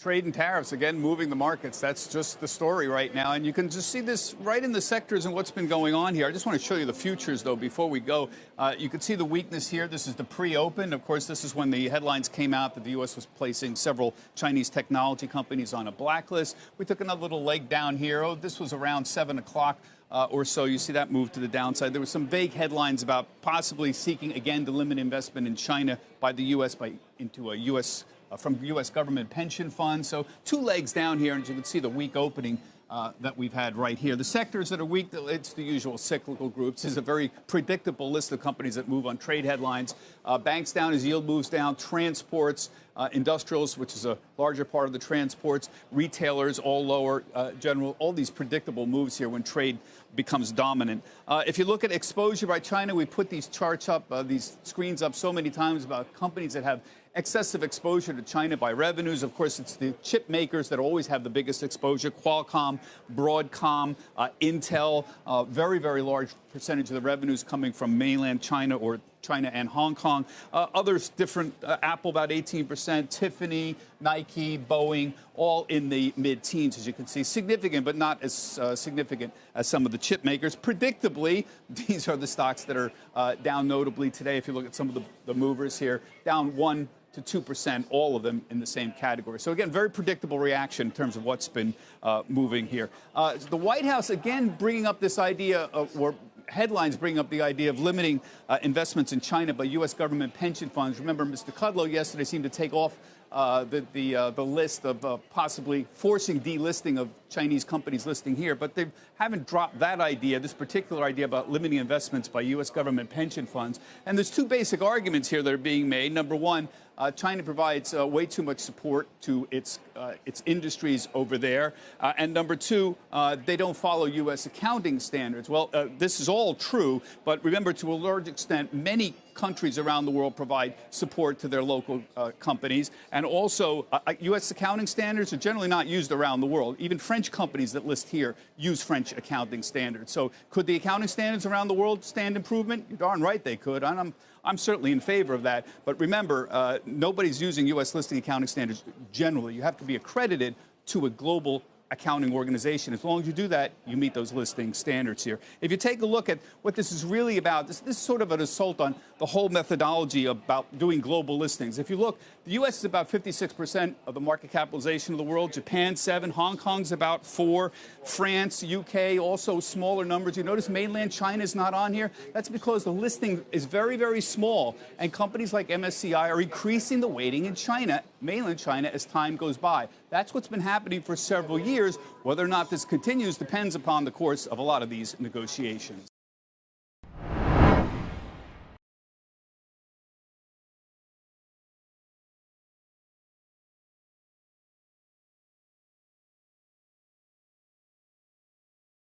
Trade and tariffs, again, moving the markets. That's just the story right now. And you can just see this right in the sectors and what's been going on here. I just want to show you the futures, though, before we go. You can see the weakness here. This is the pre-open. Of course, this is when the headlines came out that the U.S. was placing several Chinese technology companies on a blacklist. We took another little leg down here. Oh, this was around 7 o'clock. Or so. You see that move to the downside. There were some vague headlines about possibly seeking again to limit investment in China by the U.S. into a U.S. From U.S. government pension funds. So 2 legs down here, and as you can see the weak opening that we've had right here. The sectors that are weak, it's the usual cyclical groups. This is a very predictable list of companies that move on trade headlines. Banks down as yield moves down, transports, industrials, which is a larger part of the transports, retailers, all lower, general, all these predictable moves here when trade becomes dominant. If you look at exposure by China, we put these charts up, these screens up so many times about companies that have excessive exposure to China by revenues. Of course, it's the chip makers that always have the biggest exposure. Qualcomm, Broadcom, Intel, very, very large percentage of the revenues coming from mainland China or China and Hong Kong. Others different, Apple about 18%, Tiffany, Nike, Boeing, all in the mid-teens, as you can see. Significant, but not as significant as some of the chip makers. Predictably, these are the stocks that are down notably today. If you look at some of the movers here, down 1 to 2%, all of them in the same category. So again, very predictable reaction in terms of what's been moving here. The White House, again, bringing up this idea of, or headlines bring up the idea of limiting investments in China by U.S. government pension funds. Remember, Mr. Kudlow yesterday seemed to take off the list of possibly forcing delisting of Chinese companies listing here, but they haven't dropped that idea, this particular idea about limiting investments by U.S. government pension funds. And there's 2 basic arguments here that are being made. Number one, China provides way too much support to its industries over there. And number 2, they don't follow U.S. accounting standards. Well, this is all true, but remember, to a large extent, many countries around the world provide support to their local companies. And also, U.S. accounting standards are generally not used around the world. Even French companies that list here use French accounting standards. So could the accounting standards around the world stand improvement? You're darn right they could. I'm certainly in favor of that. But remember, nobody's using U.S. listing accounting standards generally. You have to be accredited to a global accounting organization. As long as you do that, you meet those listing standards here. If you take a look at what this is really about, this is sort of an assault on the whole methodology about doing global listings. If you look, the U.S. is about 56% of the market capitalization of the world, Japan 7%, Hong Kong's about 4%, France, UK, also smaller numbers. You notice mainland China is not on here. That's because the listing is very, very small, and companies like MSCI are increasing the weighting in China, mainland China, as time goes by. That's what's been happening for several years. Whether or not this continues depends upon the course of a lot of these negotiations.